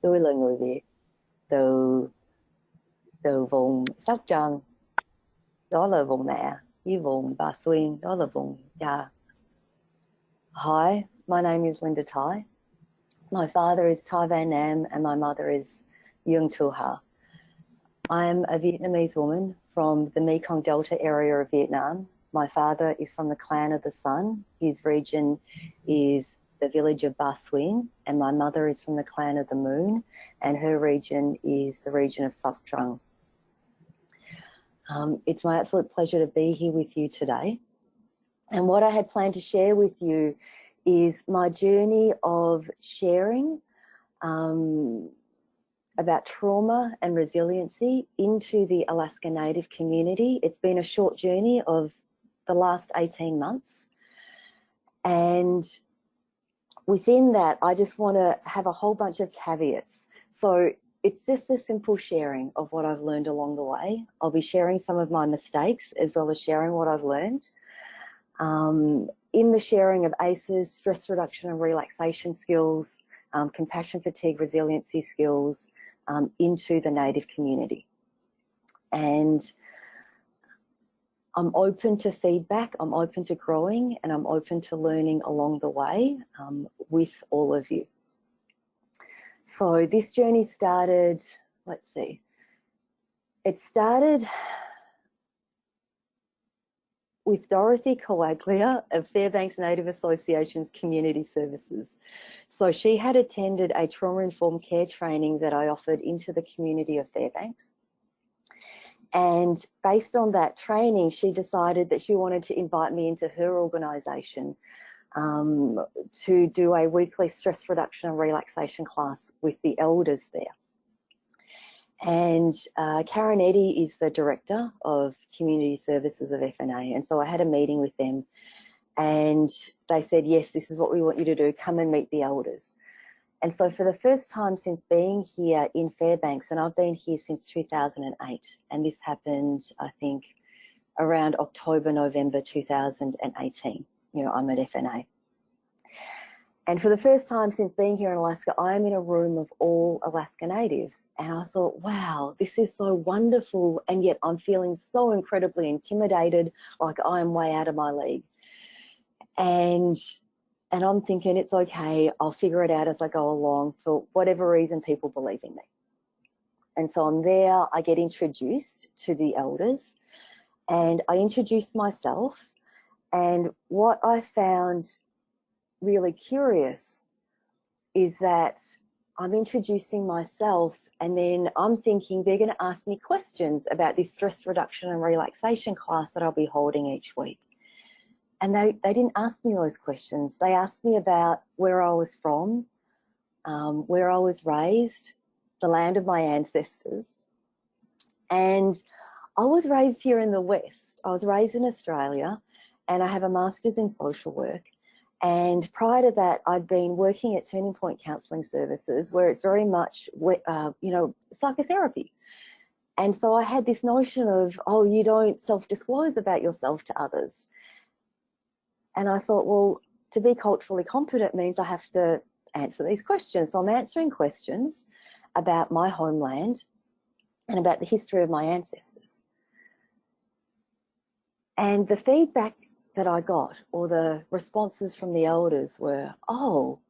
Tôi là người Việt từ từ vùng Sóc Trăng, đó là vùng mẹ, với vùng Bà Xuyên, đó là vùng cha. Hi, my name is Linda Thai. My father is Thai Van Nam and my mother is Yung Tu Ha. I am a Vietnamese woman from the Mekong Delta area of Vietnam. My father is from the Clan of the Sun. His region is the village of Ba Xuyên, and my mother is from the Clan of the Moon, and her region is the region of Sóc Trăng. It's my absolute pleasure to be here with you today. And what I had planned to share with you is my journey of sharing about trauma and resiliency into the Alaska Native community. It's been a short journey of the last 18 months. And within that, I just want to have a whole bunch of caveats. So it's just a simple sharing of what I've learned along the way. I'll be sharing some of my mistakes as well as sharing what I've learned. In the sharing of ACEs, stress reduction and relaxation skills, compassion, fatigue, resiliency skills into the Native community. And I'm open to feedback, I'm open to growing, and I'm open to learning along the way with all of you. So this journey started, let's see, it started with Dorothy Coaglia of Fairbanks Native Association's Community Services. So she had attended a trauma-informed care training that I offered into the community of Fairbanks. And based on that training, she decided that she wanted to invite me into her organisation to do a weekly stress reduction and relaxation class with the elders there. And Karen Eddy is the director of community services of FNA, and so I had a meeting with them and they said, yes, this is what we want you to do, come and meet the elders. And so for the first time since being here in Fairbanks, and I've been here since 2008, and this happened, I think, around October, November 2018, I'm at FNA. And for the first time since being here in Alaska, I am in a room of all Alaska Natives. And I thought, wow, this is so wonderful. And yet I'm feeling so incredibly intimidated, like I'm way out of my league. And I'm thinking, it's okay, I'll figure it out as I go along. For whatever reason, people believe in me. And so I'm there, I get introduced to the elders and I introduce myself. And what I found really curious is that I'm introducing myself and then I'm thinking they're going to ask me questions about this stress reduction and relaxation class that I'll be holding each week. And they didn't ask me those questions. They asked me about where I was from, where I was raised, the land of my ancestors. And I was raised here in the West. I was raised in Australia and I have a master's in social work. And prior to that, I'd been working at Turning Point Counselling Services, where it's very much, psychotherapy. And so I had this notion of, oh, you don't self-disclose about yourself to others. And I thought, well, to be culturally competent means I have to answer these questions. So I'm answering questions about my homeland and about the history of my ancestors. And the feedback that I got, or the responses from the elders, were, oh,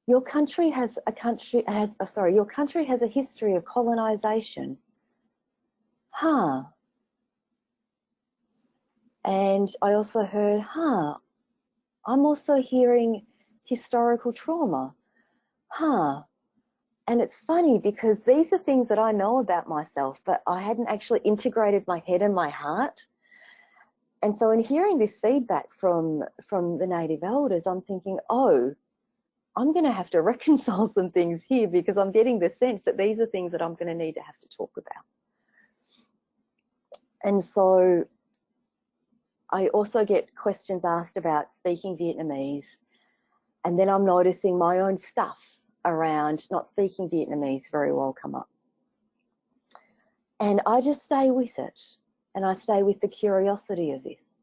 your country has a history of colonisation. Huh. And I also heard, I'm also hearing historical trauma. And it's funny because these are things that I know about myself, but I hadn't actually integrated my head and my heart. And so in hearing this feedback from the Native elders, I'm thinking, oh, I'm going to have to reconcile some things here because I'm getting the sense that these are things that I'm going to need to have to talk about. And so I also get questions asked about speaking Vietnamese, and then I'm noticing my own stuff around not speaking Vietnamese very well come up. And I just stay with it. And I stay with the curiosity of this.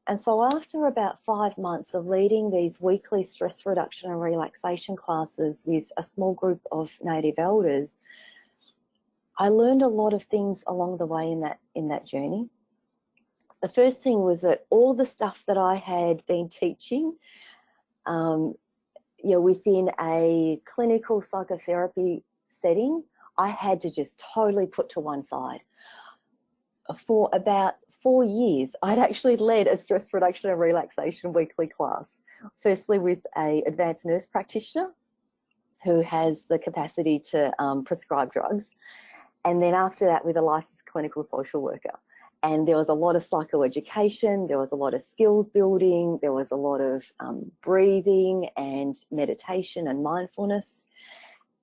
And so after about 5 months of leading these weekly stress reduction and relaxation classes with a small group of Native elders, I learned a lot of things along the way in that journey. The first thing was that all the stuff that I had been teaching, within a clinical psychotherapy setting, I had to just totally put to one side. For about 4 years, I'd actually led a stress reduction and relaxation weekly class, firstly with an advanced nurse practitioner who has the capacity to prescribe drugs, and then after that with a licensed clinical social worker. And there was a lot of psychoeducation, there was a lot of skills building, there was a lot of breathing and meditation and mindfulness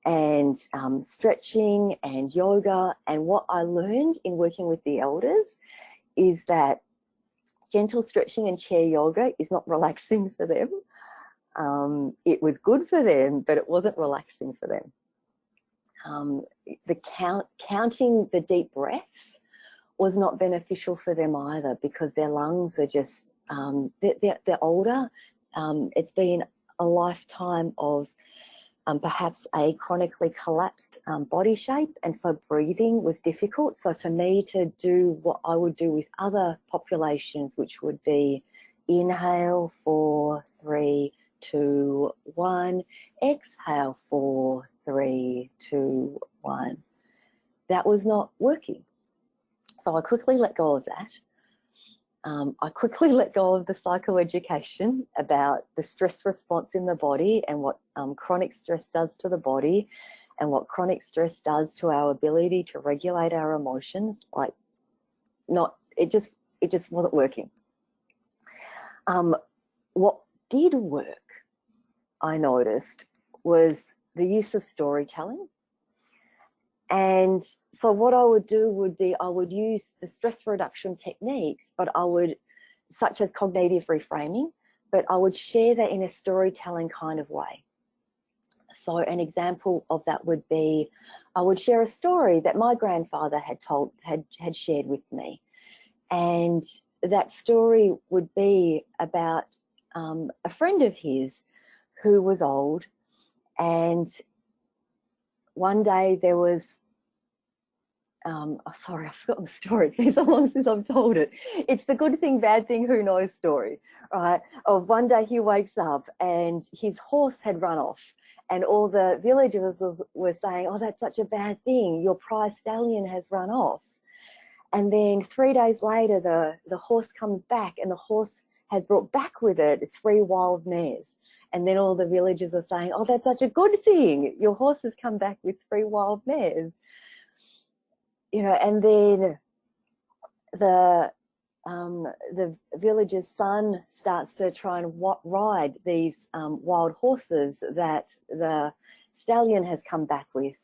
and stretching and yoga. And what I learned in working with the elders is that gentle stretching and chair yoga is not relaxing for them. It was good for them, but it wasn't relaxing for them. Counting the deep breaths was not beneficial for them either, because their lungs are just, they're older. It's been a lifetime of perhaps a chronically collapsed body shape, and so breathing was difficult. So for me to do what I would do with other populations, which would be inhale 4, 3, 2, 1, exhale 4, 3, 2, 1, that was not working. So I quickly let go of that. I quickly let go of the psychoeducation about the stress response in the body and what chronic stress does to the body and what chronic stress does to our ability to regulate our emotions. It just wasn't working. What did work, I noticed, was the use of storytelling. And so what I would do would be I would use the stress reduction techniques, such as cognitive reframing, but I would share that in a storytelling kind of way. So an example of that would be, I would share a story that my grandfather had shared with me. And that story would be about a friend of his who was old, and one day there was, sorry, I've forgotten the story. It's been so long since I've told it. It's the good thing, bad thing, who knows story, right? Of one day he wakes up and his horse had run off, and all the villagers were saying, oh, that's such a bad thing. Your prize stallion has run off. And then 3 days later, the horse comes back, and the horse has brought back with it 3 wild mares. And then all the villagers are saying, oh, that's such a good thing. Your horse has come back with 3 wild mares. And then the villager's son starts to try and ride these wild horses that the stallion has come back with.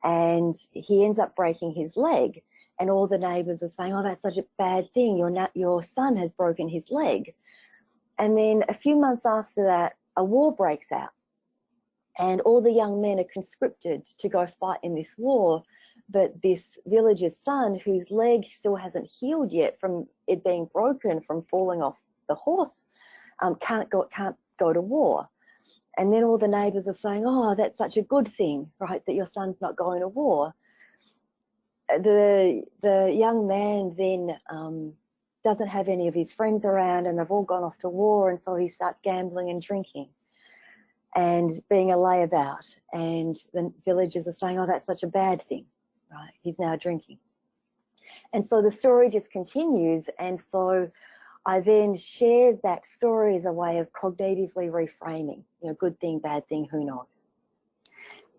And he ends up breaking his leg. And all the neighbours are saying, oh, that's such a bad thing. Your son has broken his leg. And then a few months after that, a war breaks out. And all the young men are conscripted to go fight in this war. But this villager's son, whose leg still hasn't healed yet from it being broken from falling off the horse, can't go to war. And then all the neighbours are saying, oh, that's such a good thing, right, that your son's not going to war. The young man then doesn't have any of his friends around, and they've all gone off to war, and so he starts gambling and drinking and being a layabout. And the villagers are saying, oh, that's such a bad thing, right? He's now drinking. And so the story just continues. And so I then shared that story as a way of cognitively reframing, good thing, bad thing, who knows?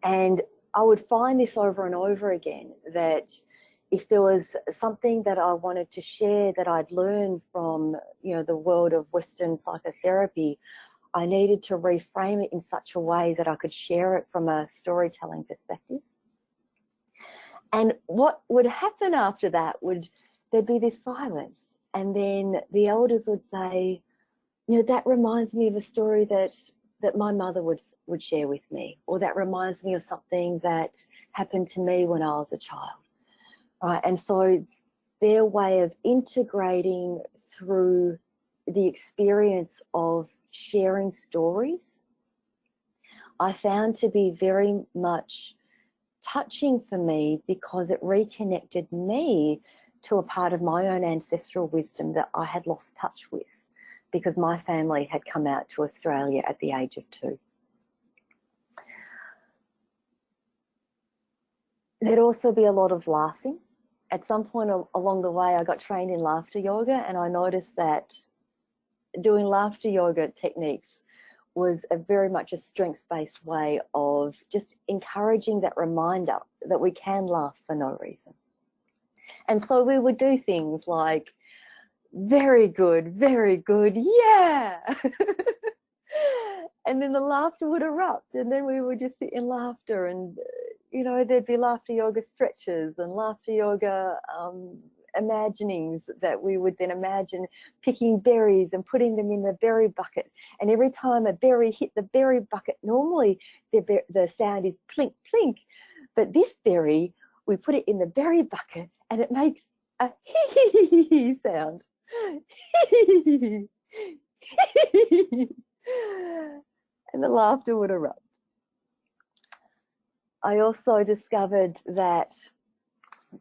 And I would find this over and over again, that if there was something that I wanted to share that I'd learned from, the world of Western psychotherapy, I needed to reframe it in such a way that I could share it from a storytelling perspective. And what would happen after that there'd be this silence. And then the elders would say, that reminds me of a story that my mother would share with me, or that reminds me of something that happened to me when I was a child. Right? And so their way of integrating through the experience of sharing stories, I found to be very much touching for me, because it reconnected me to a part of my own ancestral wisdom that I had lost touch with, because my family had come out to Australia at the age of 2. There'd also be a lot of laughing. At some point along the way, I got trained in laughter yoga, and I noticed that doing laughter yoga techniques was very much a strengths-based way of just encouraging that reminder that we can laugh for no reason. And so we would do things like, very good, yeah. And then the laughter would erupt, and then we would just sit in laughter, and you know, there'd be laughter yoga stretches and laughter yoga imaginings that we would then imagine picking berries and putting them in the berry bucket. And every time a berry hit the berry bucket, normally the sound is plink, plink. But this berry, we put it in the berry bucket and it makes a hee sound. And the laughter would erupt. I also discovered that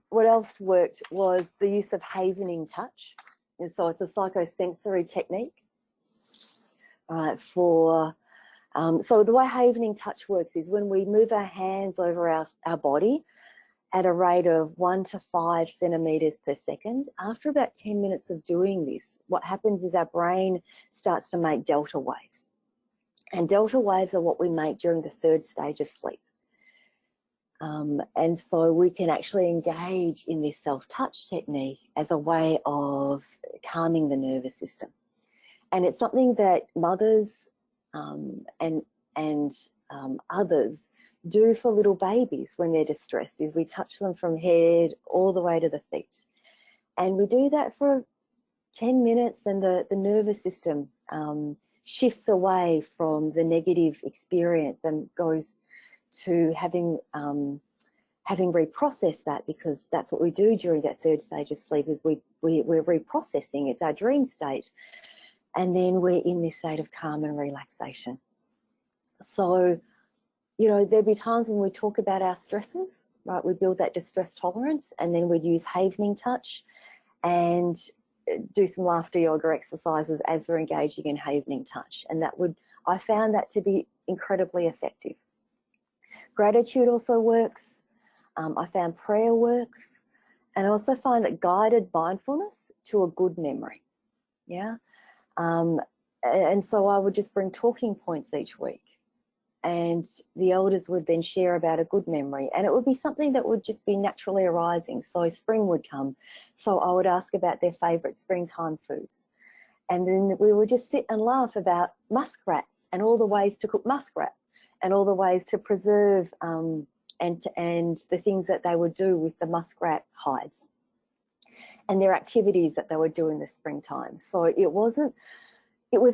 what else worked was the use of havening touch. And so it's a psychosensory technique so the way havening touch works is when we move our hands over our body at a rate of 1 to 5 centimeters per second. After about 10 minutes of doing this, what happens is our brain starts to make delta waves. And delta waves are what we make during the 3rd stage of sleep. And so we can actually engage in this self-touch technique as a way of calming the nervous system. And it's something that mothers and others do for little babies when they're distressed, is we touch them from head all the way to the feet. And we do that for 10 minutes, and the nervous system shifts away from the negative experience and goes to having reprocessed that, because that's what we do during that 3rd stage of sleep, is we're reprocessing. It's our dream state, and then we're in this state of calm and relaxation. So, you know, there'll be times when we talk about our stresses, right? We build that distress tolerance, and then we'd use havening touch and do some laughter yoga exercises as we're engaging in havening touch, and I found that to be incredibly effective. Gratitude also works. I found prayer works, and I also find that guided mindfulness to a good memory. Yeah. And so I would just bring talking points each week, and the elders would then share about a good memory, and it would be something that would just be naturally arising. So spring would come, so I would ask about their favourite springtime foods, and then we would just sit and laugh about muskrats and all the ways to cook muskrat, and all the ways to preserve and the things that they would do with the muskrat hides, and their activities that they would do in the springtime. So it was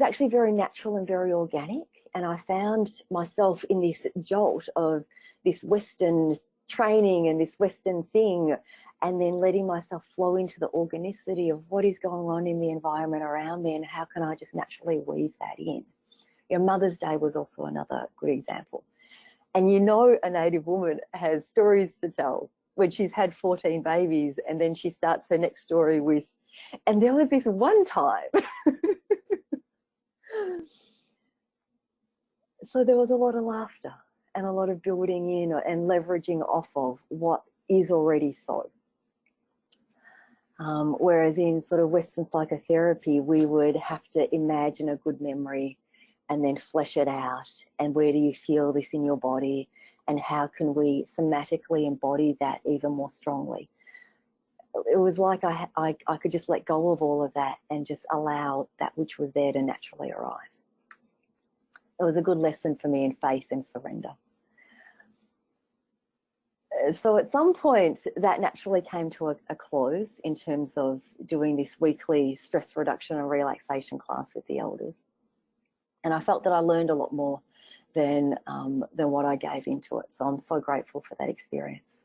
actually very natural and very organic, and I found myself in this jolt of this Western training and this Western thing, and then letting myself flow into the organicity of what is going on in the environment around me, and how can I just naturally weave that in. You know, Mother's Day was also another good example. And you know, a Native woman has stories to tell when she's had 14 babies, and then she starts her next story with, and there was this one time. So there was a lot of laughter and a lot of building in and leveraging off of what is already so. Whereas in sort of Western psychotherapy, we would have to imagine a good memory and then flesh it out. And where do you feel this in your body? And how can we somatically embody that even more strongly? It was like I could just let go of all of that and just allow that which was there to naturally arise. It was a good lesson for me in faith and surrender. So at some point that naturally came to a close in terms of doing this weekly stress reduction and relaxation class with the elders. And I felt that I learned a lot more than what I gave into it. So I'm so grateful for that experience.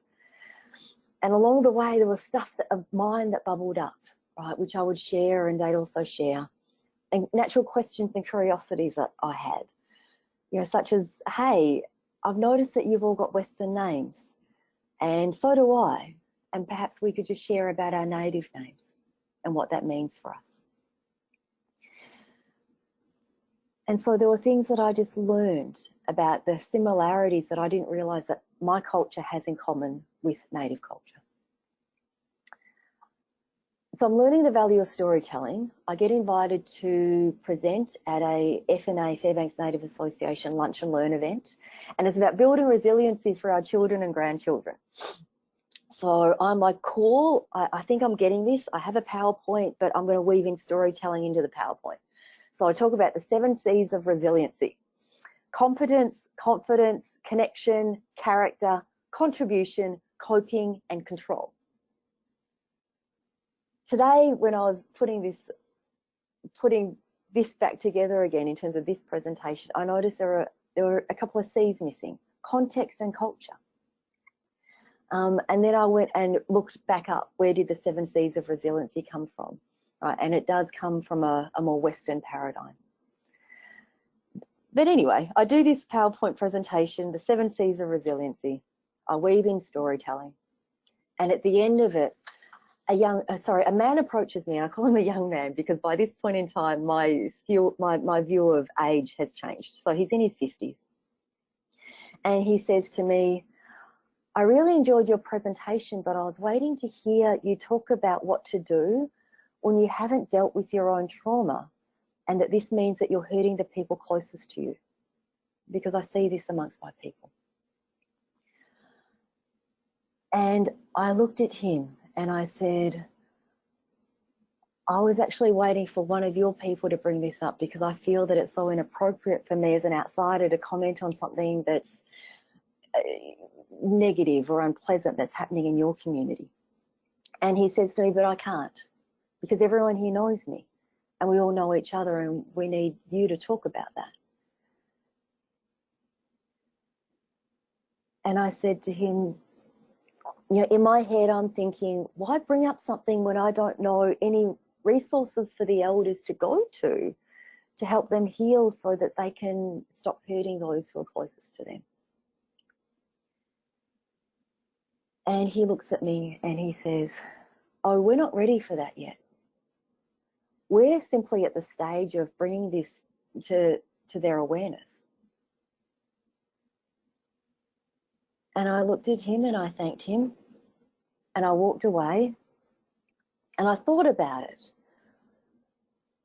And along the way, there was stuff of mine that bubbled up, right, which I would share and they'd also share. and natural questions and curiosities that I had, you know, such as, hey, I've noticed that you've all got Western names, and so do I, and perhaps we could just share about our native names and what that means for us. And so there were things that I just learned about the similarities that I didn't realise that my culture has in common with native culture. So I'm learning the value of storytelling. I get invited to present at a FNA, Fairbanks Native Association Lunch and Learn event, and it's about building resiliency for our children and grandchildren. So I'm like, cool, I think I'm getting this. I have a PowerPoint, but I'm going to weave in storytelling into the PowerPoint. So I talk about the 7 C's of resiliency: competence, confidence, connection, character, contribution, coping, and control. Today, when I was putting this back together again in terms of this presentation, I noticed there were a couple of C's missing: context and culture. And then I went and looked back up, where did the 7 C's of resiliency come from? Right, and it does come from a more Western paradigm. But anyway, I do this PowerPoint presentation, the 7 C's of resiliency. I weave in storytelling, and at the end of it, a man approaches me, and I call him a young man because by this point in time, my view of age has changed. So he's in his 50s, and he says to me, "I really enjoyed your presentation, but I was waiting to hear you talk about what to do when you haven't dealt with your own trauma, and that this means that you're hurting the people closest to you, because I see this amongst my people." And I looked at him and I said, I was actually waiting for one of your people to bring this up, because I feel that it's so inappropriate for me as an outsider to comment on something that's negative or unpleasant that's happening in your community. And he says to me, "But I can't, because everyone here knows me and we all know each other, and we need you to talk about that." And I said to him, you know, in my head, I'm thinking, why bring up something when I don't know any resources for the elders to go to help them heal so that they can stop hurting those who are closest to them? And he looks at me and he says, "Oh, we're not ready for that yet. We're simply at the stage of bringing this to their awareness." And I looked at him and I thanked him, and I walked away, and I thought about it,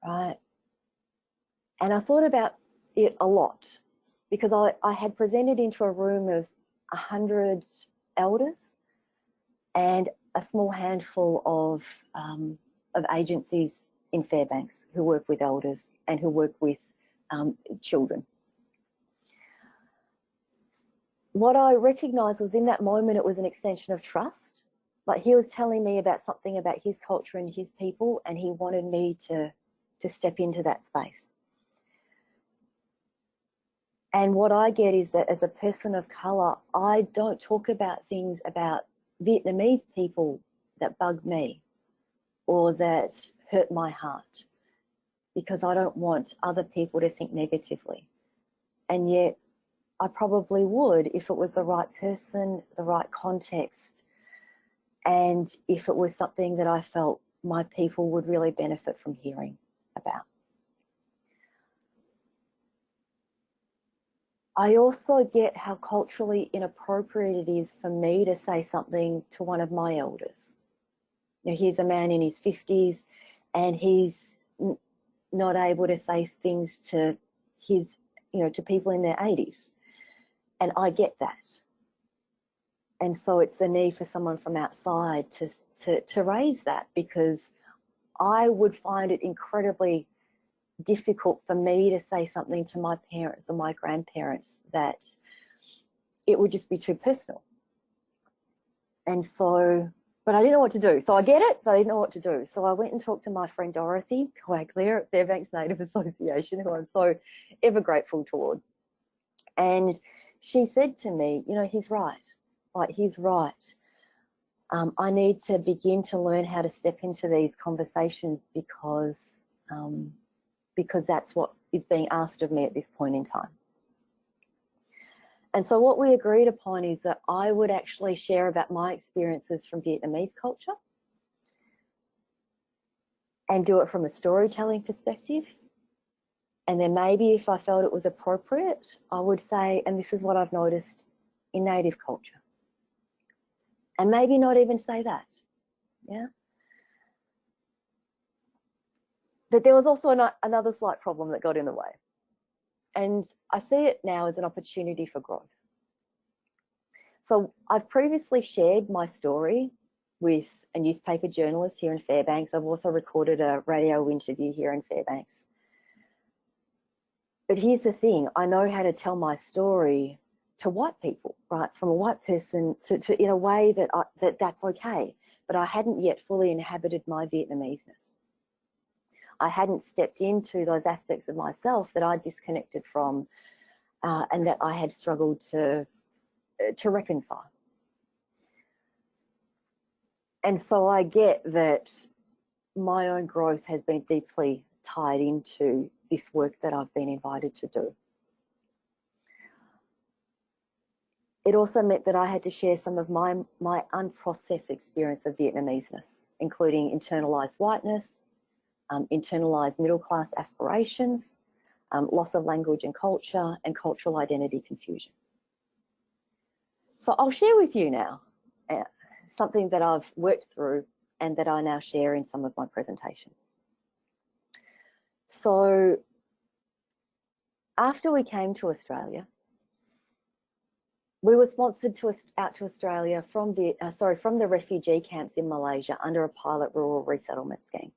right? And I thought about it a lot, because I had presented into a room of 100 elders and a small handful of agencies in Fairbanks who work with elders and who work with children. What I recognised was, in that moment, it was an extension of trust. Like, he was telling me about something about his culture and his people, and he wanted me to step into that space. And what I get is that as a person of colour, I don't talk about things about Vietnamese people that bug me or that hurt my heart, because I don't want other people to think negatively. And yet I probably would if it was the right person, the right context, and if it was something that I felt my people would really benefit from hearing about. I also get how culturally inappropriate it is for me to say something to one of my elders. You know, here's a man in his 50s and he's not able to say things to his, you know, to people in their 80s. And I get that. And so it's the need for someone from outside to raise that, because I would find it incredibly difficult for me to say something to my parents or my grandparents that it would just be too personal. And so, but I didn't know what to do. So I get it, but I didn't know what to do. So I went and talked to my friend Dorothy Coaglia at Fairbanks Native Association, who I'm so ever grateful towards. And she said to me, you know, he's right. Like, he's right. I need to begin to learn how to step into these conversations, because because that's what is being asked of me at this point in time. And so what we agreed upon is that I would actually share about my experiences from Vietnamese culture and do it from a storytelling perspective. And then maybe if I felt it was appropriate, I would say, and this is what I've noticed in Native culture. And maybe not even say that, yeah? But there was also another slight problem that got in the way. And I see it now as an opportunity for growth. So I've previously shared my story with a newspaper journalist here in Fairbanks. I've also recorded a radio interview here in Fairbanks. But here's the thing, I know how to tell my story to white people, right? From a white person to in a way that that's okay. But I hadn't yet fully inhabited my Vietnameseness. I hadn't stepped into those aspects of myself that I disconnected from and that I had struggled to reconcile. And so I get that my own growth has been deeply tied into this work that I've been invited to do. It also meant that I had to share some of my unprocessed experience of Vietnameseness, including internalized whiteness, internalized middle-class aspirations, loss of language and culture, and cultural identity confusion. So I'll share with you now something that I've worked through and that I now share in some of my presentations. So after we came to Australia, we were sponsored out to Australia from the refugee camps in Malaysia under a pilot rural resettlement scheme.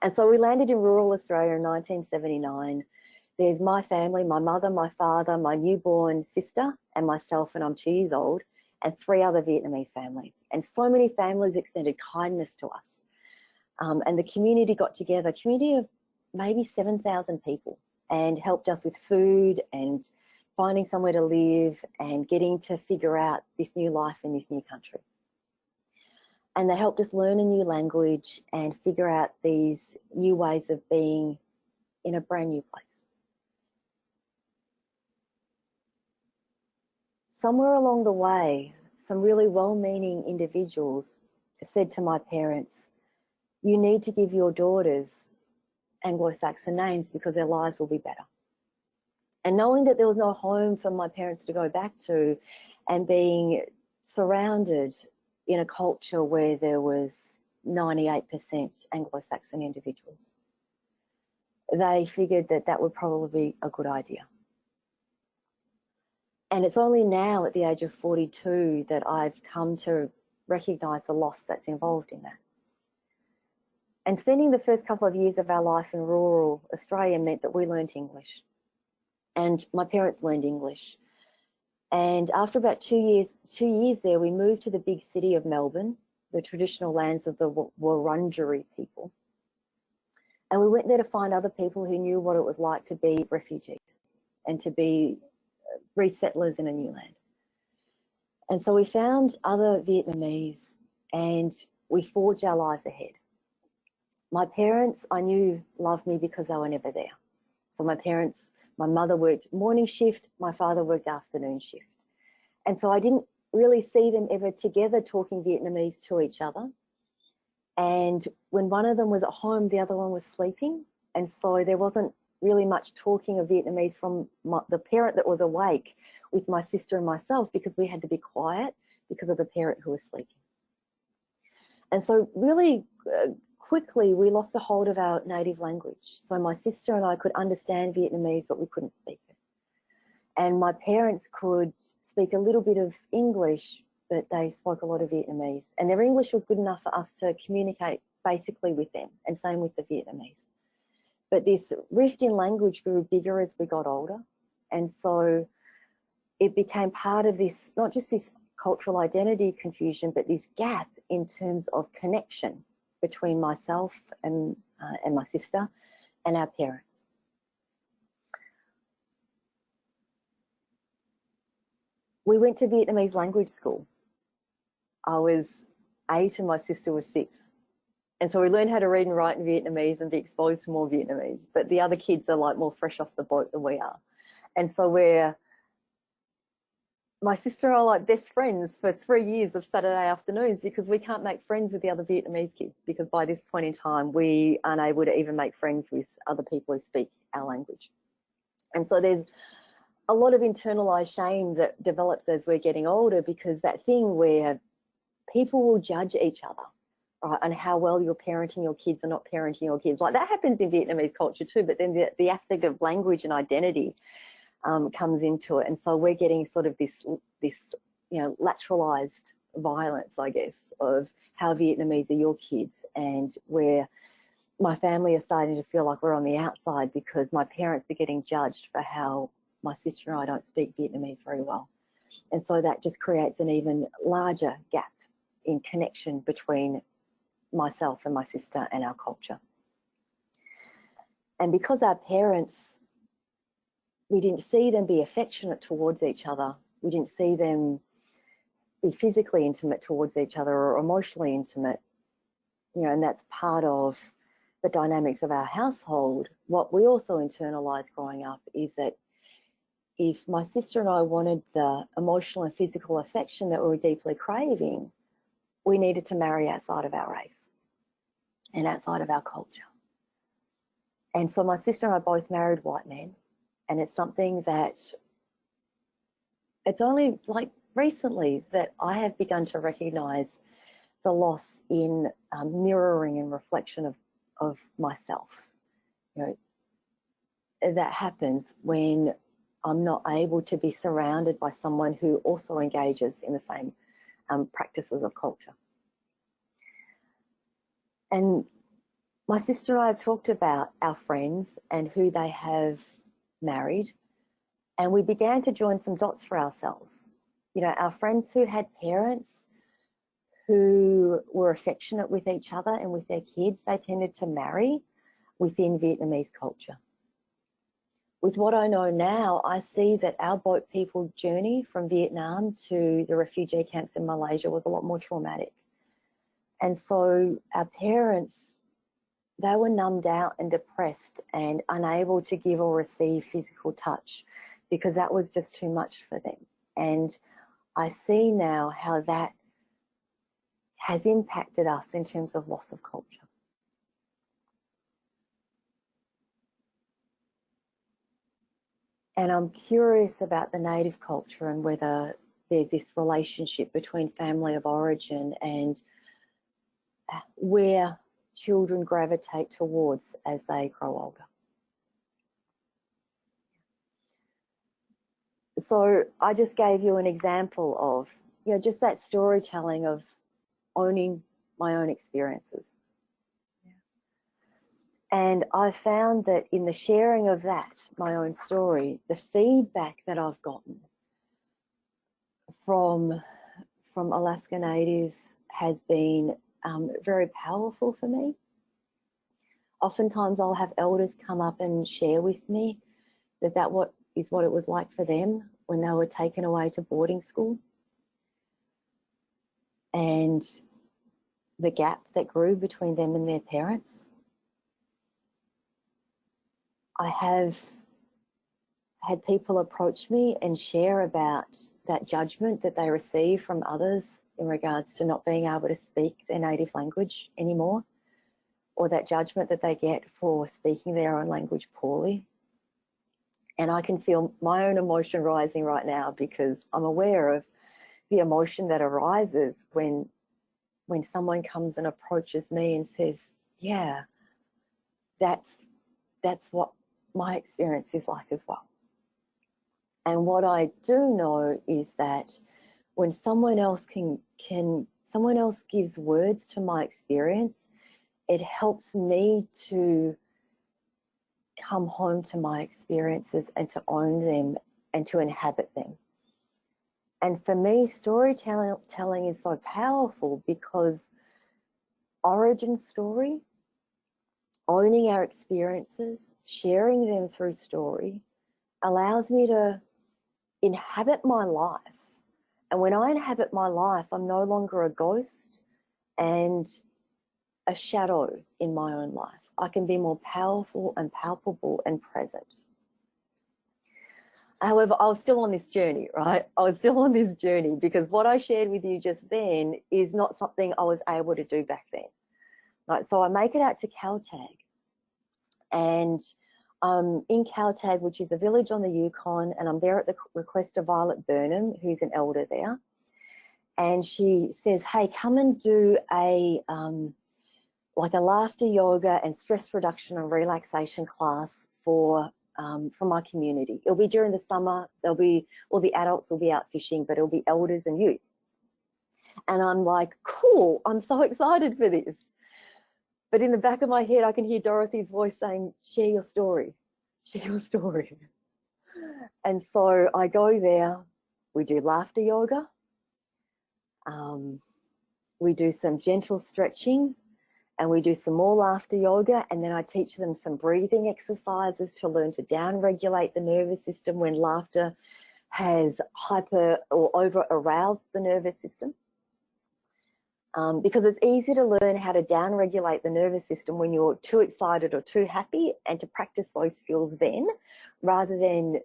And so we landed in rural Australia in 1979. There's my family, my mother, my father, my newborn sister, and myself, and I'm 2 years old, and 3 other Vietnamese families. And so many families extended kindness to us. And the community got together, a community of maybe 7,000 people, and helped us with food and finding somewhere to live and getting to figure out this new life in this new country. And they helped us learn a new language and figure out these new ways of being in a brand new place. Somewhere along the way, some really well-meaning individuals said to my parents, you need to give your daughters Anglo-Saxon names because their lives will be better. And knowing that there was no home for my parents to go back to, and being surrounded in a culture where there was 98% Anglo-Saxon individuals, they figured that that would probably be a good idea. And it's only now at the age of 42 that I've come to recognise the loss that's involved in that. And spending the first couple of years of our life in rural Australia meant that we learnt English. And my parents learned English. And after about 2 years there, we moved to the big city of Melbourne, the traditional lands of the Wurundjeri people. And we went there to find other people who knew what it was like to be refugees and to be resettlers in a new land. And so we found other Vietnamese and we forged our lives ahead. My parents, I knew, loved me because they were never there. So my mother worked morning shift, my father worked afternoon shift. And so I didn't really see them ever together talking Vietnamese to each other. And when one of them was at home, the other one was sleeping. And so there wasn't really much talking of Vietnamese from the parent that was awake with my sister and myself, because we had to be quiet because of the parent who was sleeping. And so really quickly we lost a hold of our native language. So my sister and I could understand Vietnamese, but we couldn't speak it. And my parents could speak a little bit of English, but they spoke a lot of Vietnamese. And their English was good enough for us to communicate basically with them, and same with the Vietnamese. But this rift in language grew bigger as we got older. And so it became part of this, not just this cultural identity confusion, but this gap in terms of connection between myself and my sister and our parents. We went to Vietnamese language school. I was 8 and my sister was 6. And so we learn how to read and write in Vietnamese and be exposed to more Vietnamese. But the other kids are like more fresh off the boat than we are. And so my sister and I are like best friends for 3 years of Saturday afternoons, because we can't make friends with the other Vietnamese kids, because by this point in time, we aren't able to even make friends with other people who speak our language. And so there's a lot of internalized shame that develops as we're getting older, because that thing where people will judge each other, right, and how well you're parenting your kids or not parenting your kids. Like that happens in Vietnamese culture too, but then the aspect of language and identity comes into it. And so we're getting sort of this lateralized violence, I guess, of how Vietnamese are your kids, and where my family are starting to feel like we're on the outside because my parents are getting judged for how my sister and I don't speak Vietnamese very well. And so that just creates an even larger gap in connection between myself and my sister and our culture. And because our parents, we didn't see them be affectionate towards each other, we didn't see them be physically intimate towards each other or emotionally intimate, and that's part of the dynamics of our household. What we also internalized growing up is that if my sister and I wanted the emotional and physical affection that we were deeply craving, we needed to marry outside of our race and outside of our culture. And so my sister and I both married white men, and it's something that it's only like recently that I have begun to recognize the loss in mirroring and reflection of myself. That happens when I'm not able to be surrounded by someone who also engages in the same practices of culture. And my sister and I have talked about our friends and who they have married, and we began to join some dots for ourselves. Our friends who had parents who were affectionate with each other and with their kids, they tended to marry within Vietnamese culture. With what I know now, I see that our boat people journey from Vietnam to the refugee camps in Malaysia was a lot more traumatic. And so our parents, they were numbed out and depressed and unable to give or receive physical touch because that was just too much for them. And I see now how that has impacted us in terms of loss of culture. And I'm curious about the native culture and whether there's this relationship between family of origin and where children gravitate towards as they grow older. So I just gave you an example of, just that storytelling of owning my own experiences. And I found that in the sharing of that, my own story, the feedback that I've gotten from Alaska Natives has been very powerful for me. Oftentimes I'll have elders come up and share with me that what it was like for them when they were taken away to boarding school, and the gap that grew between them and their parents. I have had people approach me and share about that judgment that they receive from others in regards to not being able to speak their native language anymore, or that judgment that they get for speaking their own language poorly. And I can feel my own emotion rising right now because I'm aware of the emotion that arises when someone comes and approaches me and says, yeah, that's what my experience is like as well. And what I do know is that when someone else someone else gives words to my experience, it helps me to come home to my experiences and to own them and to inhabit them. And for me, storytelling is so powerful because origin story, owning our experiences, sharing them through story, allows me to inhabit my life. And when I inhabit my life, I'm no longer a ghost, and a shadow in my own life. I can be more powerful and palpable and present. However, I was still on this journey, right? I was still on this journey because what I shared with you just then is not something I was able to do back then. Right? So I make it out to Caltag, and in Caltag, which is a village on the Yukon, and I'm there at the request of Violet Burnham, who's an elder there. And she says, hey, come and do a like a laughter yoga and stress reduction and relaxation class for my community. It'll be during the summer. There'll be all the adults will be out fishing, but it'll be elders and youth. And I'm like, cool, I'm so excited for this. But in the back of my head, I can hear Dorothy's voice saying, share your story, share your story. And so I go there, we do laughter yoga, we do some gentle stretching, and we do some more laughter yoga, and then I teach them some breathing exercises to learn to down-regulate the nervous system when laughter has hyper or over-aroused the nervous system. Because it's easy to learn how to down-regulate the nervous system when you're too excited or too happy, and to practice those skills then, rather than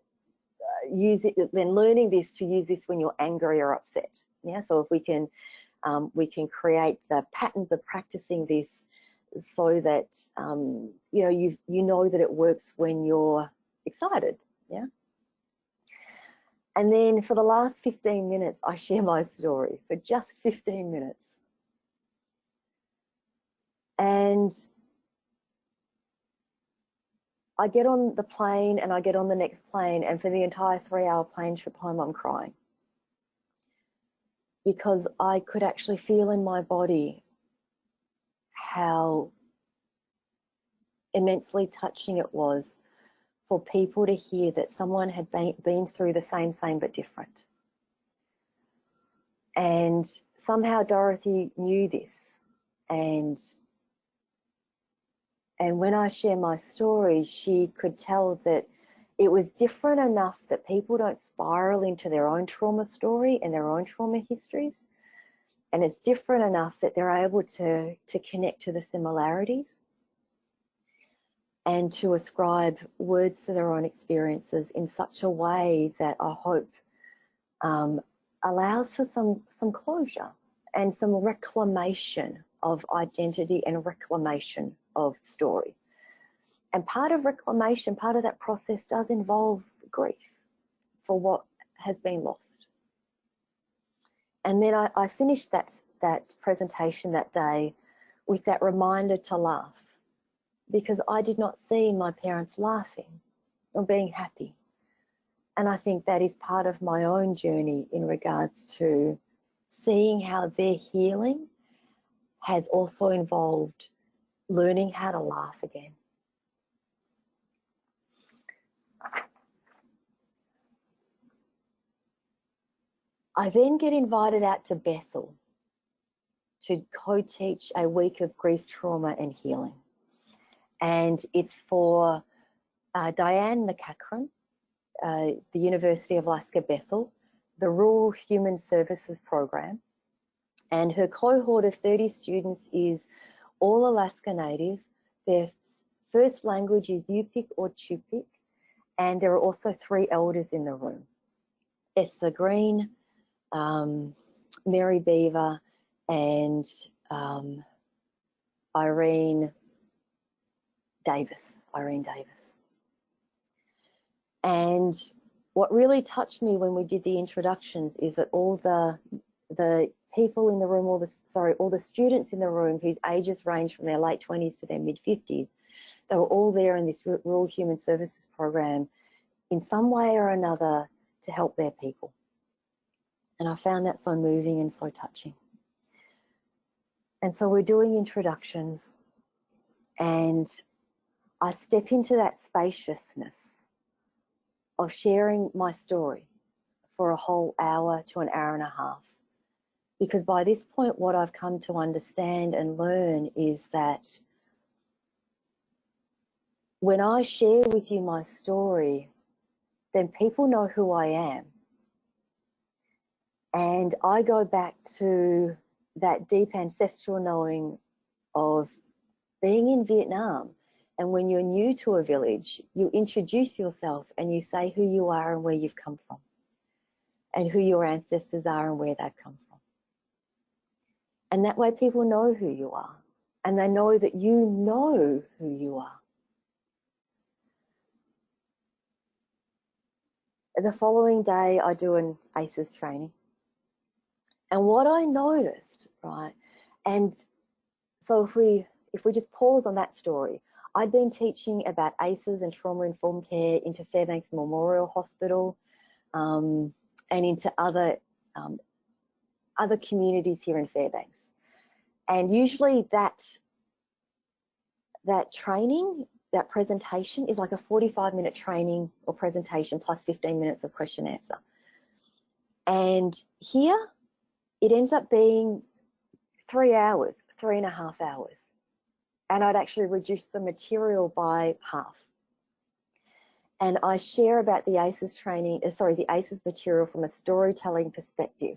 learning this to use this when you're angry or upset. Yeah, so if we can create the patterns of practicing this so that you know that it works when you're excited. Yeah. And then for the last 15 minutes, I share my story for just 15 minutes. And I get on the plane and I get on the next plane, and for the entire 3-hour plane trip home, I'm crying. Because I could actually feel in my body how immensely touching it was for people to hear that someone had been through the same but different. And somehow Dorothy knew this. And when I share my story, she could tell that it was different enough that people don't spiral into their own trauma story and their own trauma histories. And it's different enough that they're able to connect to the similarities and to ascribe words to their own experiences in such a way that I hope allows for some closure and some reclamation of identity and reclamation of story. And part of reclamation, part of that process does involve grief for what has been lost. And then I finished that presentation that day with that reminder to laugh, because I did not see my parents laughing or being happy. And I think that is part of my own journey in regards to seeing how their healing has also involved learning how to laugh again. I then get invited out to Bethel to co-teach a week of grief, trauma and healing. And it's for Diane McCachran, the University of Alaska Bethel, the Rural Human Services Program. And her cohort of 30 students is all Alaska Native. Their first language is Yupik or Chupik, and there are also 3 elders in the room. Esther Green, Mary Beaver, and Irene Davis. And what really touched me when we did the introductions is that all the people in the room, all the students in the room whose ages range from their late 20s to their mid-50s, they were all there in this Rural Human Services Program in some way or another to help their people. And I found that so moving and so touching. And so we're doing introductions, and I step into that spaciousness of sharing my story for a whole hour to an hour and a half. Because by this point, what I've come to understand and learn is that when I share with you my story, then people know who I am. And I go back to that deep ancestral knowing of being in Vietnam, and when you're new to a village, you introduce yourself and you say who you are and where you've come from, and who your ancestors are and where they've come from. And that way people know who you are, and they know that you know who you are. The following day, I do an ACEs training. And what I noticed, right, and so if we just pause on that story, I'd been teaching about ACEs and trauma-informed care into Fairbanks Memorial Hospital, and into other communities here in Fairbanks. And usually that training, that presentation is like a 45-minute training or presentation plus 15 minutes of question answer. And here it ends up being 3 hours, 3.5 hours. And I'd actually reduced the material by half. And I share about the ACEs training, the ACEs material from a storytelling perspective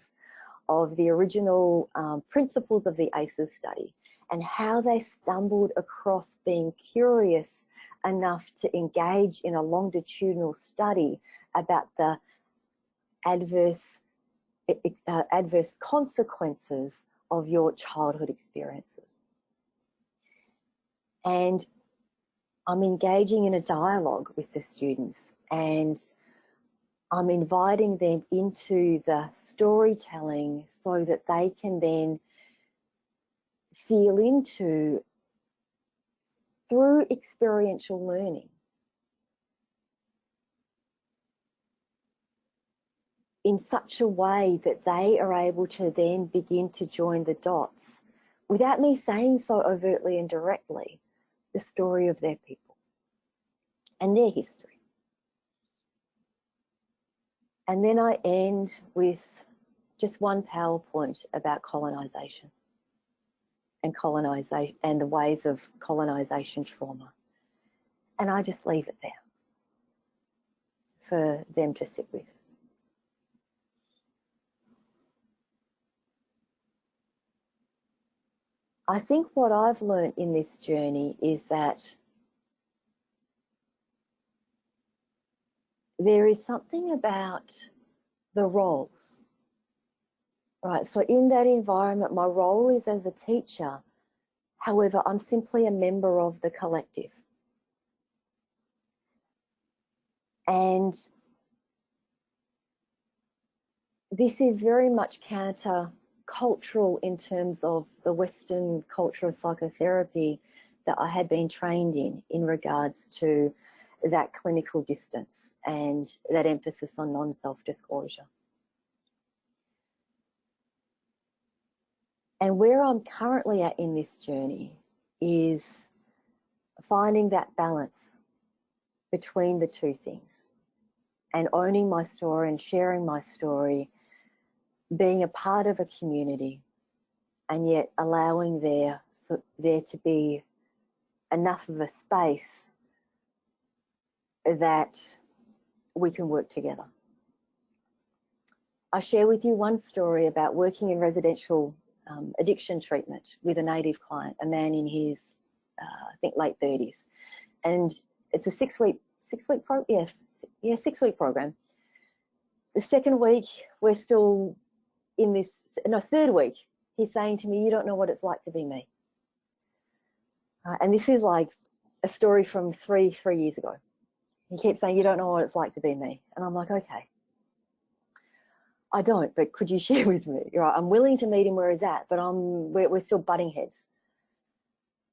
of the original principles of the ACEs study, and how they stumbled across being curious enough to engage in a longitudinal study about the adverse consequences of your childhood experiences. And I'm engaging in a dialogue with the students, and I'm inviting them into the storytelling so that they can then feel into, through experiential learning, in such a way that they are able to then begin to join the dots, without me saying so overtly and directly, the story of their people and their history. And then I end with just one PowerPoint about colonisation and the ways of colonisation trauma. And I just leave it there for them to sit with. I think what I've learned in this journey is that there is something about the roles, right? So in that environment, my role is as a teacher. However, I'm simply a member of the collective. And this is very much counter-cultural in terms of the Western culture of psychotherapy that I had been trained in regards to that clinical distance and that emphasis on non-self-disclosure. And where I'm currently at in this journey is finding that balance between the two things, and owning my story and sharing my story, being a part of a community, and yet allowing there to be enough of a space that we can work together. I share with you one story about working in residential addiction treatment with a native client, a man in his, I think, late 30s. And it's a six-week program. The second week, we're still in this, no, third week, he's saying to me, "You don't know what it's like to be me." And this is like a story from three years ago. He keeps saying, "You don't know what it's like to be me." And I'm like, okay, I don't, but could you share with me? Right, I'm willing to meet him where he's at, but we're still butting heads.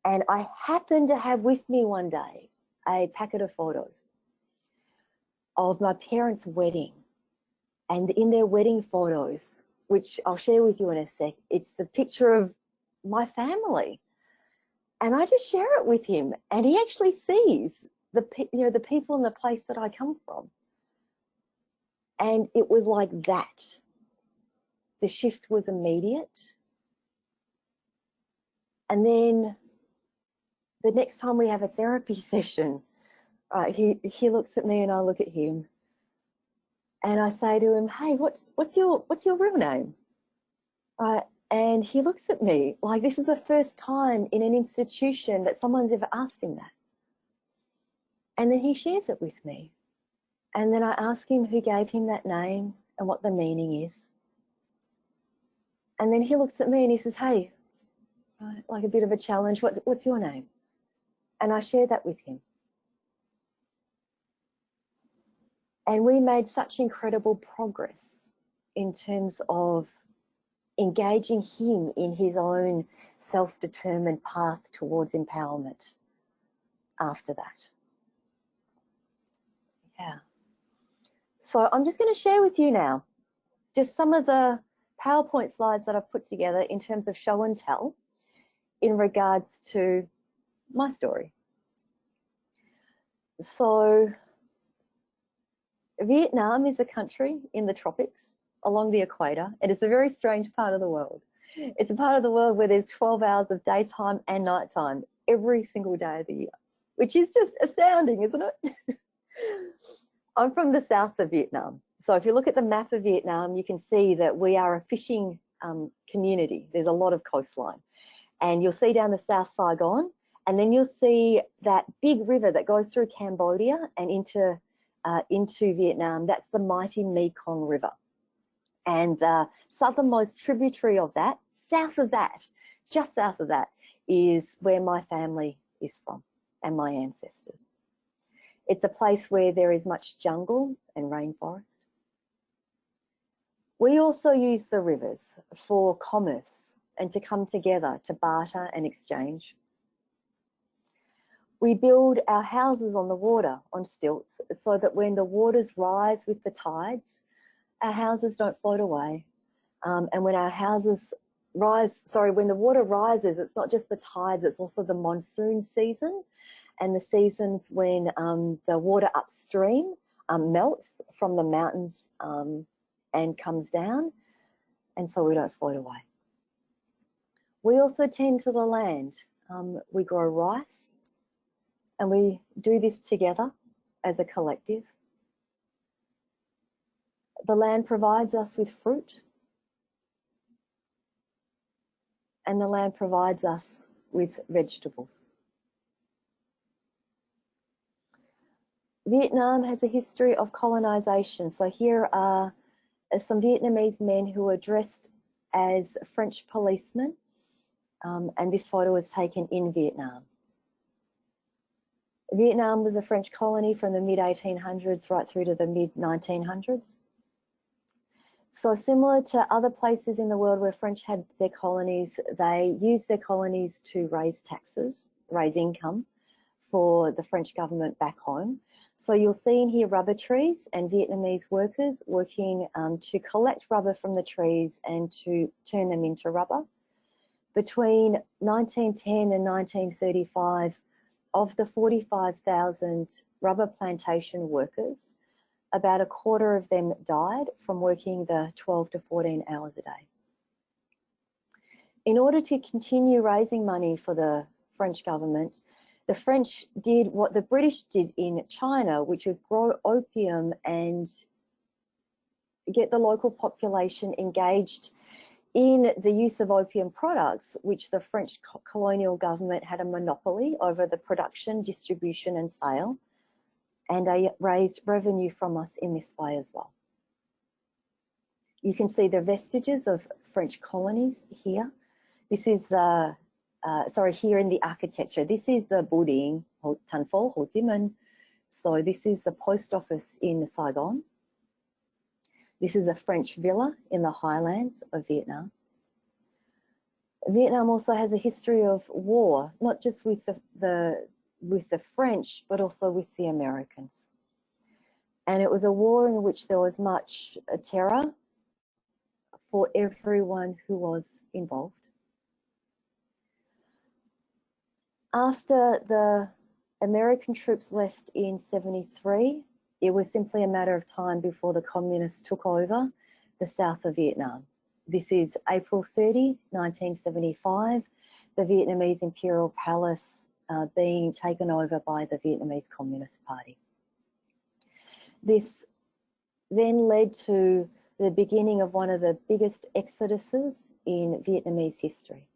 And I happened to have with me one day a packet of photos of my parents' wedding. And in their wedding photos, which I'll share with you in a sec, it's the picture of my family. And I just share it with him, and he actually sees the people and the place that I come from. And it was like that. The shift was immediate. And then the next time we have a therapy session, he looks at me and I look at him, and I say to him, "Hey, what's your real name?" And he looks at me like this is the first time in an institution that someone's ever asked him that. And then he shares it with me. And then I ask him who gave him that name and what the meaning is. And then he looks at me and he says, hey, like a bit of a challenge, what's your name? And I share that with him. And we made such incredible progress in terms of engaging him in his own self-determined path towards empowerment after that. Yeah. So I'm just going to share with you now just some of the PowerPoint slides that I've put together in terms of show and tell in regards to my story. So Vietnam is a country in the tropics along the equator. It is a very strange part of the world. It's a part of the world where there's 12 hours of daytime and nighttime every single day of the year, which is just astounding, isn't it? I'm from the south of Vietnam. So if you look at the map of Vietnam, you can see that we are a fishing community. There's a lot of coastline. And you'll see down the South Saigon, and then you'll see that big river that goes through Cambodia and into Vietnam. That's the mighty Mekong River. And the southernmost tributary of that, south of that, just south of that, is where my family is from and my ancestors. It's a place where there is much jungle and rainforest. We also use the rivers for commerce and to come together to barter and exchange. We build our houses on the water, on stilts, so that when the waters rise with the tides, our houses don't float away. And when our houses rise, when the water rises, it's not just the tides, it's also the monsoon season and the seasons when the water upstream melts from the mountains and comes down, and so we don't float away. We also tend to the land. We grow rice, and we do this together as a collective. The land provides us with fruit, and the land provides us with vegetables. Vietnam has a history of colonisation. So here are some Vietnamese men who are dressed as French policemen, and this photo was taken in Vietnam. Vietnam was a French colony from the mid-1800s right through to the mid-1900s. So similar to other places in the world where French had their colonies, they used their colonies to raise taxes, raise income for the French government back home. So you'll see in here rubber trees and Vietnamese workers working to collect rubber from the trees and to turn them into rubber. Between 1910 and 1935, of the 45,000 rubber plantation workers, about a quarter of them died from working the 12 to 14 hours a day. In order to continue raising money for the French government, the French did what the British did in China, which was grow opium and get the local population engaged in the use of opium products, which the French colonial government had a monopoly over the production, distribution and sale. And they raised revenue from us in this way as well. You can see the vestiges of French colonies here. This is the, here in the architecture. This is the building, Thành phố Hồ Chí Minh. So this is the post office in Saigon. This is a French villa in the highlands of Vietnam. Vietnam also has a history of war, not just with the French, but also with the Americans. And it was a war in which there was much terror for everyone who was involved. After the American troops left in '73, it was simply a matter of time before the communists took over the south of Vietnam. This is April 30, 1975, the Vietnamese Imperial Palace being taken over by the Vietnamese Communist Party. This then led to the beginning of one of the biggest exoduses in Vietnamese history.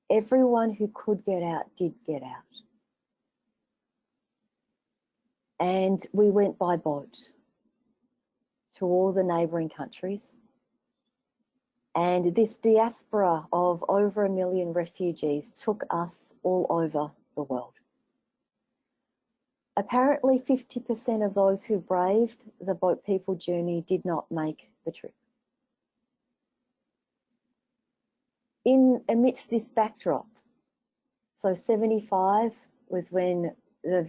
Everyone who could get out did get out. And we went by boat to all the neighbouring countries. And this diaspora of over 1 million refugees took us all over the world. Apparently 50% of those who braved the boat people journey did not make the trip. Amidst this backdrop, so 75 was when the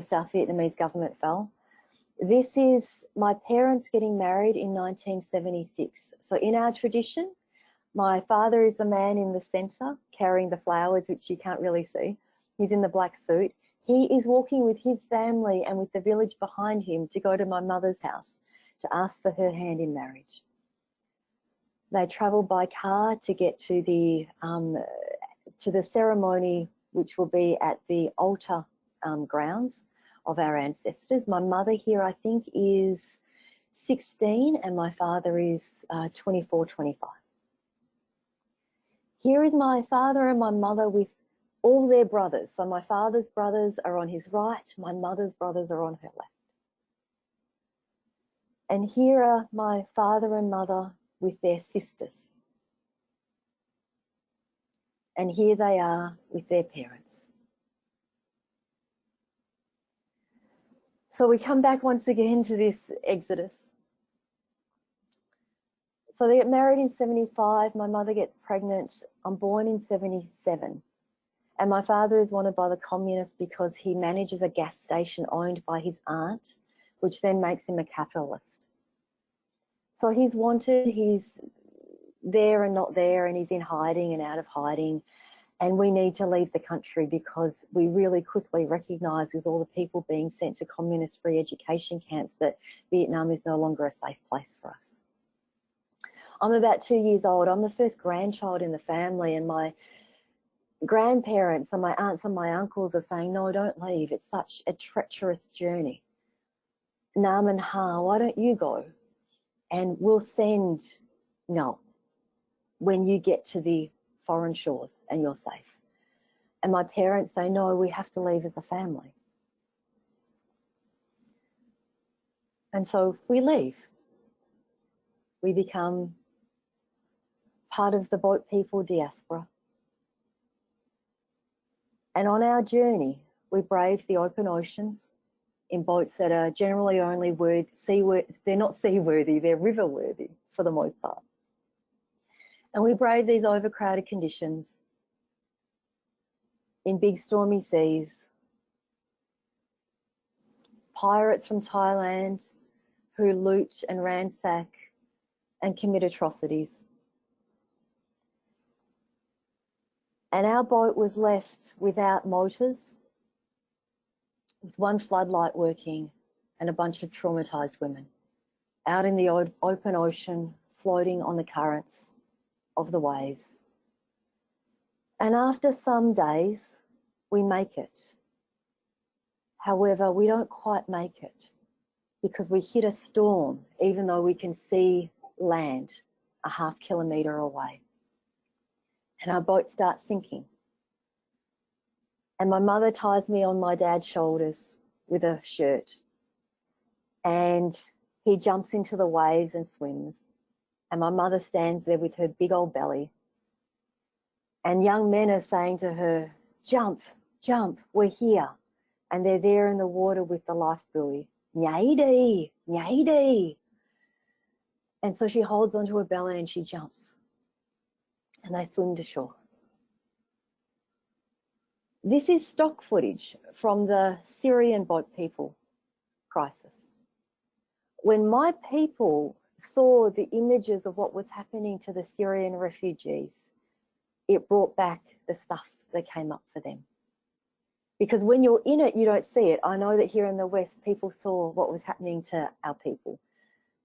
South Vietnamese government fell. This is my parents getting married in 1976. So in our tradition, my father is the man in the centre carrying the flowers, which you can't really see. He's in the black suit. He is walking with his family and with the village behind him to go to my mother's house to ask for her hand in marriage. They travel by car to get to the ceremony, which will be at the altar grounds of our ancestors. My mother here, I think, is 16 and my father is 24, 25. Here is my father and my mother with all their brothers. So my father's brothers are on his right, my mother's brothers are on her left. And here are my father and mother with their sisters. And here they are with their parents. So we come back once again to this exodus. So they get married in 75, my mother gets pregnant, I'm born in 77. And my father is wanted by the communists because he manages a gas station owned by his aunt, which then makes him a capitalist. So he's wanted, he's there and not there, and he's in hiding and out of hiding. And we need to leave the country because we really quickly recognise with all the people being sent to communist free education camps that Vietnam is no longer a safe place for us. I'm about 2 years old. I'm the first grandchild in the family, and my grandparents and my aunts and my uncles are saying, no, don't leave. It's such a treacherous journey. Nam and Ha, why don't you go? And we'll send no when you get to the foreign shores and you're safe. And my parents say, no, we have to leave as a family. And so we leave. We become part of the boat people diaspora. And on our journey, we brave the open oceans in boats that are generally only they're not seaworthy, they're river-worthy for the most part. And we brave these overcrowded conditions in big stormy seas. Pirates from Thailand who loot and ransack and commit atrocities. And our boat was left without motors, with one floodlight working and a bunch of traumatised women out in the open ocean, floating on the currents of the waves. And after some days, we make it. However, we don't quite make it because we hit a storm, even though we can see land a ½ kilometre away. And our boat starts sinking. And my mother ties me on my dad's shoulders with a shirt. And he jumps into the waves and swims. And my mother stands there with her big old belly. And young men are saying to her, jump, jump, we're here. And they're there in the water with the life buoy. Nhảy đi, nhảy đi. And so she holds onto her belly and she jumps. And they swim to shore. This is stock footage from the Syrian boat people crisis. When my people saw the images of what was happening to the Syrian refugees, it brought back the stuff that came up for them. Because when you're in it, you don't see it. I know that here in the West, people saw what was happening to our people,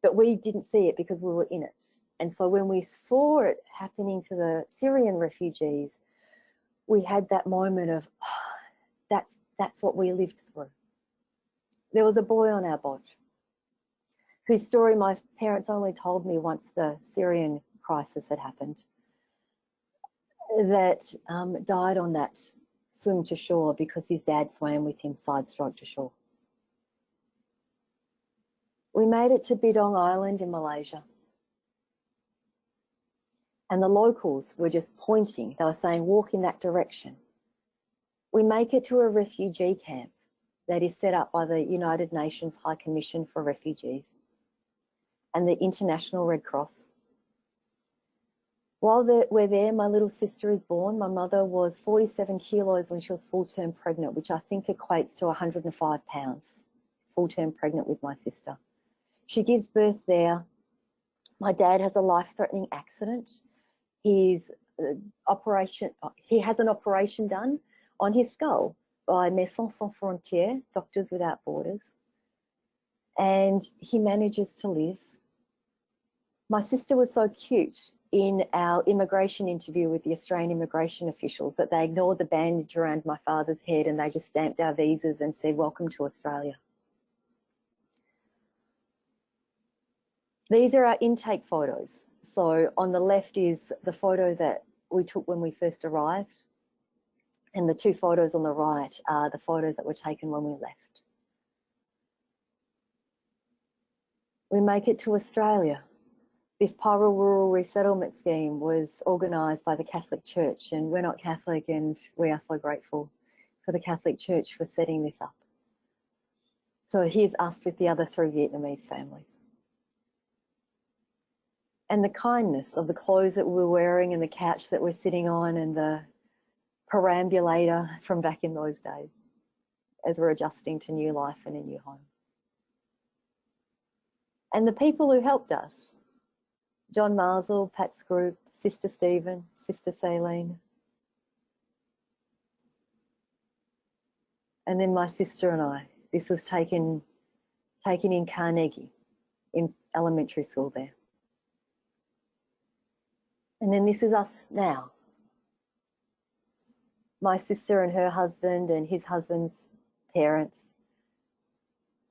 but we didn't see it because we were in it. And so when we saw it happening to the Syrian refugees, we had that moment of, oh, that's what we lived through. There was a boy on our boat whose story my parents only told me once the Syrian crisis had happened, that died on that swim to shore because his dad swam with him side stroke to shore. We made it to Bidong Island in Malaysia. And the locals were just pointing. They were saying, walk in that direction. We make it to a refugee camp that is set up by the United Nations High Commission for Refugees and the International Red Cross. While we're there, my little sister is born. My mother was 47 kilos when she was full-term pregnant, which I think equates to 105 pounds, full-term pregnant with my sister. She gives birth there. My dad has a life-threatening accident. He has an operation done on his skull by Médecins Sans Frontières, Doctors Without Borders, and he manages to live. My sister was so cute in our immigration interview with the Australian immigration officials that they ignored the bandage around my father's head and they just stamped our visas and said, welcome to Australia. These are our intake photos. So on the left is the photo that we took when we first arrived, and the two photos on the right are the photos that were taken when we left. We make it to Australia. This Pyro Rural Resettlement Scheme was organised by the Catholic Church, and we're not Catholic, and we are so grateful for the Catholic Church for setting this up. So here's us with the other 3 Vietnamese families. And the kindness of the clothes that we're wearing and the couch that we're sitting on and the perambulator from back in those days as we're adjusting to new life and a new home. And the people who helped us, John Marsall, Pat's group, Sister Stephen, Sister Saline, and then my sister and I. This was taken in Carnegie, in elementary school there. And then this is us now. My sister and her husband and his husband's parents,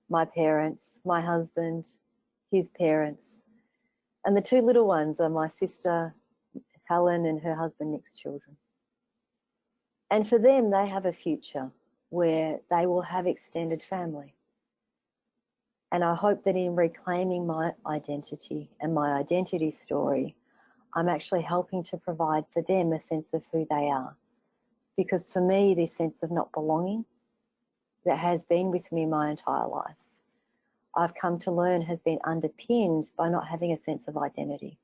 my husband, his parents. And the two little ones are my sister, Helen, and her husband, Nick's children. And for them, they have a future where they will have extended family. And I hope that in reclaiming my identity and my identity story, I'm actually helping to provide for them a sense of who they are. Because for me, this sense of not belonging that has been with me my entire life, I've come to learn has been underpinned by not having a sense of identity.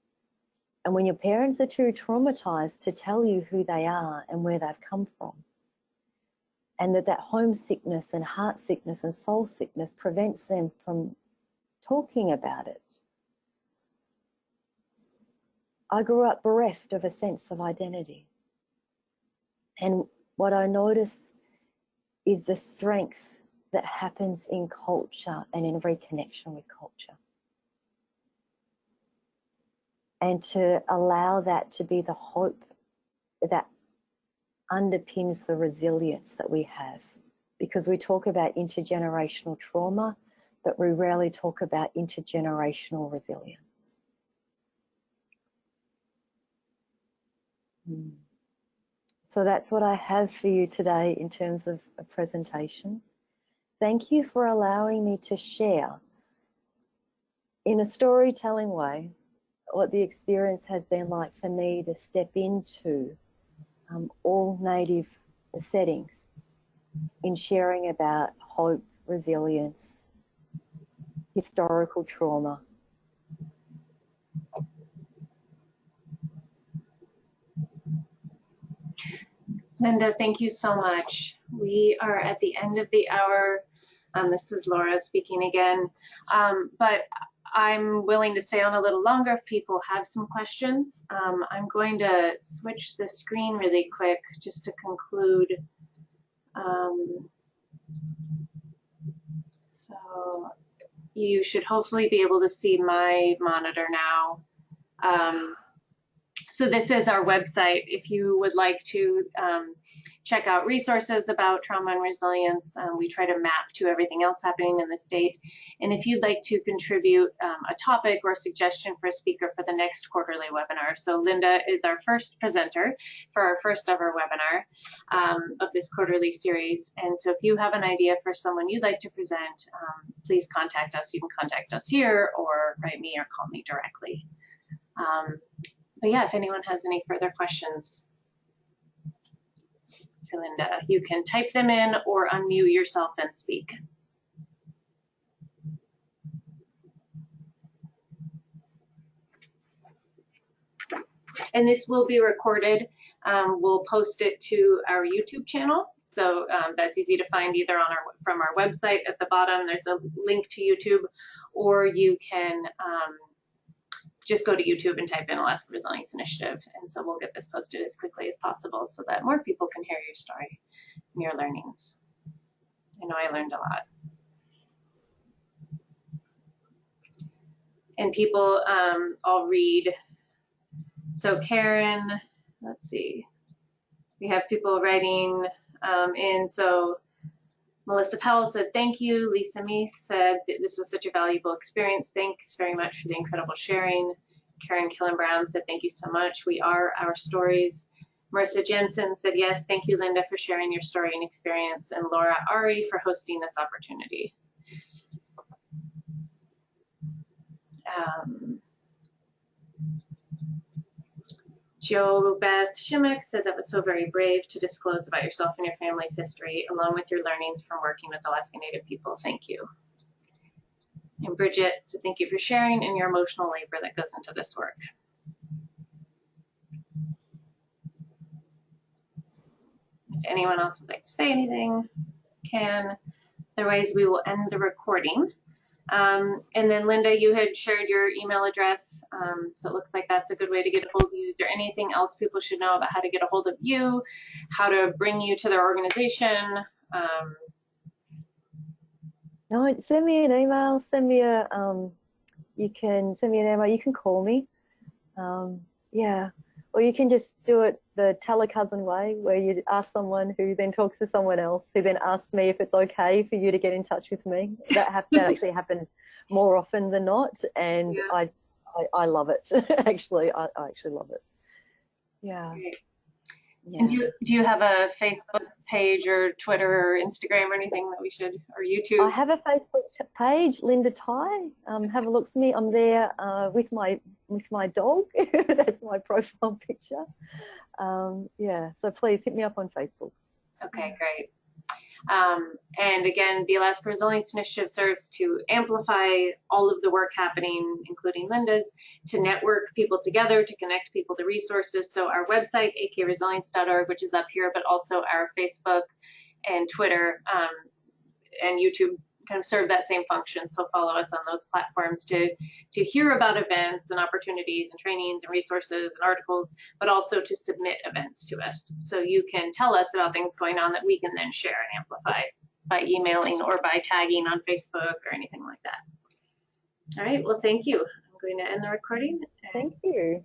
And when your parents are too traumatized to tell you who they are and where they've come from, and that homesickness and heart sickness and soul sickness prevents them from talking about it, I grew up bereft of a sense of identity. And what I notice is the strength that happens in culture and in reconnection with culture. And to allow that to be the hope that underpins the resilience that we have. Because we talk about intergenerational trauma, but we rarely talk about intergenerational resilience. So that's what I have for you today in terms of a presentation. Thank you for allowing me to share in a storytelling way what the experience has been like for me to step into all Native settings in sharing about hope, resilience, historical trauma. Linda, thank you so much. We are at the end of the hour. This is Laura speaking again, but I'm willing to stay on a little longer if people have some questions. I'm going to switch the screen really quick just to conclude. So you should hopefully be able to see my monitor now. So this is our website. If you would like to check out resources about trauma and resilience. We try to map to everything else happening in the state. And if you'd like to contribute a topic or suggestion for a speaker for the next quarterly webinar. So Linda is our first presenter for our first ever webinar of this quarterly series. And so if you have an idea for someone you'd like to present, please contact us. You can contact us here or write me or call me directly. But yeah, if anyone has any further questions for Linda, you can type them in or unmute yourself and speak. And this will be recorded. We'll post it to our YouTube channel. So that's easy to find either on from our website at the bottom. There's a link to YouTube, or you can just go to YouTube and type in Alaska Resilience Initiative. And so we'll get this posted as quickly as possible so that more people can hear your story and your learnings. I know I learned a lot. And people, I'll read. So Karen, let's see. We have people writing in. So Melissa Powell said, thank you. Lisa Meath said, this was such a valuable experience. Thanks very much for the incredible sharing. Karen Killen-Brown said, thank you so much. We are our stories. Marissa Jensen said, yes, thank you, Linda, for sharing your story and experience. And Laura Ari for hosting this opportunity. Jo Beth Shimek said that was so very brave to disclose about yourself and your family's history, along with your learnings from working with Alaska Native people. Thank you. And Bridget said, thank you for sharing and your emotional labor that goes into this work. If anyone else would like to say anything, can. Otherwise, we will end the recording. And then Linda, you had shared your email address, so it looks like that's a good way to get a hold of you. Is there anything else people should know about how to get a hold of you, how to bring you to their organization? No, send me an email, send me a, you can send me an email, you can call me, yeah, or you can just do it the tele-cousin way, where you ask someone who then talks to someone else, who then asks me if it's okay for you to get in touch with me. That actually happens more often than not, and yeah. I love it. Actually, I actually love it. Yeah. Great. Yeah. And do you have a Facebook page or Twitter or Instagram or anything that we should, or YouTube? I have a Facebook page, Linda Ty. Have a look for me. I'm there with my dog. That's my profile picture. Yeah, so please hit me up on Facebook. Okay, great. And again, the Alaska Resilience Initiative serves to amplify all of the work happening, including Linda's, to network people together, to connect people to resources. So our website, akresilience.org, which is up here, but also our Facebook and Twitter and YouTube kind of serve that same function. So follow us on those platforms to hear about events and opportunities and trainings and resources and articles, but also to submit events to us. So you can tell us about things going on that we can then share and amplify by emailing or by tagging on Facebook or anything like that. All right, well, thank you. I'm going to end the recording. Thank you.